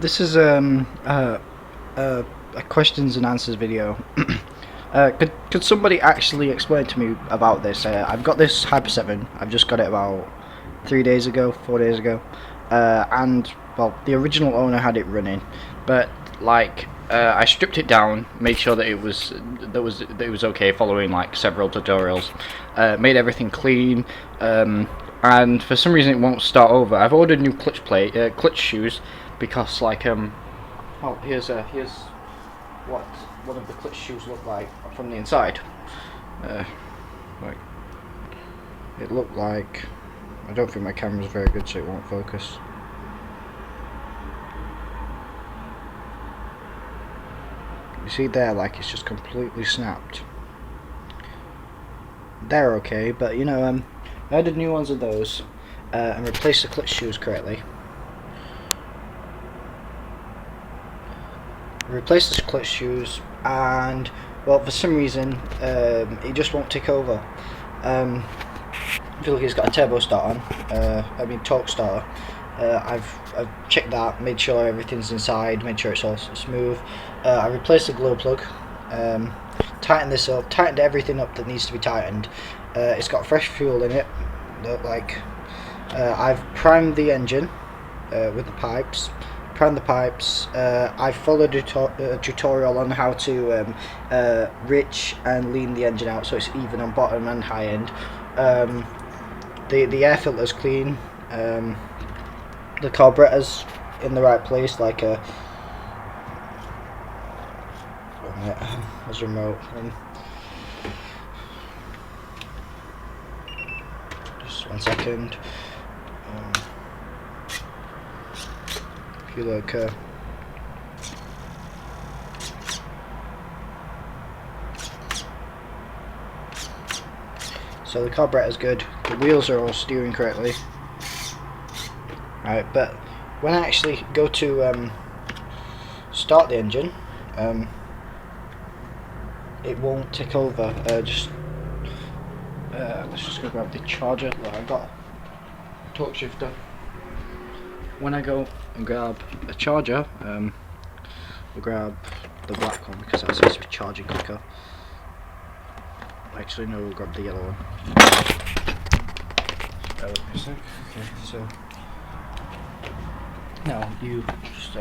This is a questions and answers video. Could somebody actually explain to me about this? I've got this Hyper 7. I've just got it about 4 days ago, and well, the original owner had it running, but like I stripped it down, made sure that it was okay, following like several tutorials, made everything clean, and for some reason it won't start over. I've ordered new clutch shoes, because like well, here's what one of the clutch shoes look like from the inside. Like, it looked like, I don't think my camera's very good, so it won't focus. You see there, like it's just completely snapped. They're okay, but you know, I added new ones of those and replaced the clutch shoes correctly. Replaced the clutch shoes, and well, for some reason it just won't tick over. If you look, it's got a turbo start on, torque starter. I've checked that, made sure everything's inside, made sure it's all smooth. I replaced the glow plug, tightened this up, tightened everything up that needs to be tightened. It's got fresh fuel in it. I've primed the engine with the pipes. I followed a tutorial on how to rich and lean the engine out so it's even on bottom and high end. The air filter's clean. The carburetor's in the right place, like a remote. Just 1 second. If you look, so the carburetor's good. The wheels are all steering correctly. Right, but when I actually go to start the engine, it won't tick over. Let's just go grab the charger. Look, I've got a torque shifter. When I go and grab a charger, we'll grab the black one because that seems to be charging quicker. Actually, no, we'll grab the yellow one. Okay, so now you just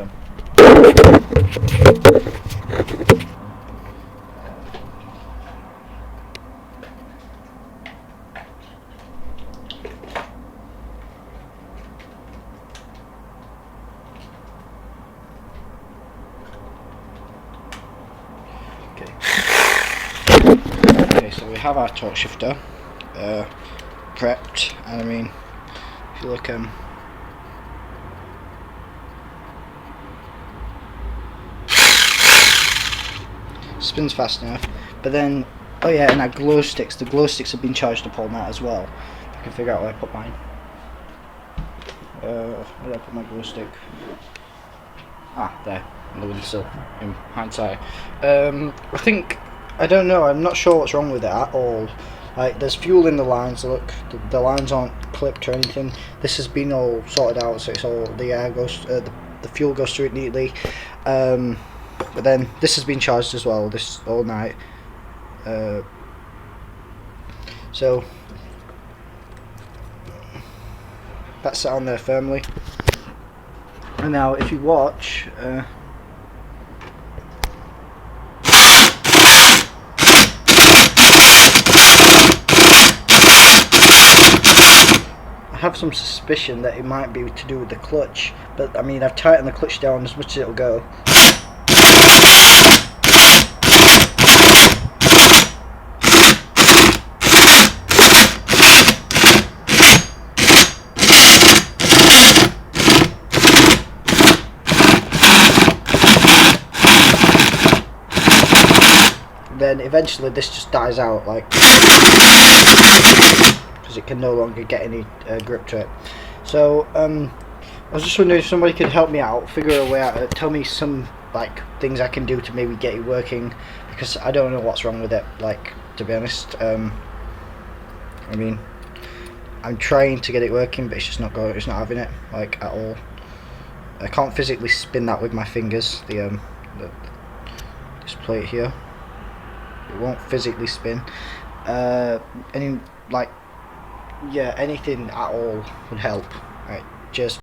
okay, so we have our torque shifter prepped, and I mean, if you look, spins fast enough. But then, oh yeah, and our glow sticks. The glow sticks have been charged up all night as well. I can figure out where I put mine. Where did I put my glow stick? Ah, there, on the windowsill. In hindsight, I don't know. I'm not sure what's wrong with it at all. Like, there's fuel in the lines. Look, the lines aren't clipped or anything. This has been all sorted out, so it's all, the air goes, the fuel goes through it neatly. But then this has been charged as well, this all night. So that's set on there firmly. And now, if you watch, I have some suspicion that it might be to do with the clutch, but I mean, I've tightened the clutch down as much as it'll go. Then eventually this just dies out, like, because it can no longer get any grip to it. So I was just wondering if somebody could help me out, figure a way out, tell me some like things I can do to maybe get it working, because I don't know what's wrong with it, like, to be honest. I mean, I'm trying to get it working, but it's just not going, it's not having it, like, at all. I can't physically spin that with my fingers. This plate here, it won't physically spin. Any, like, yeah, anything at all would help. Right, cheers.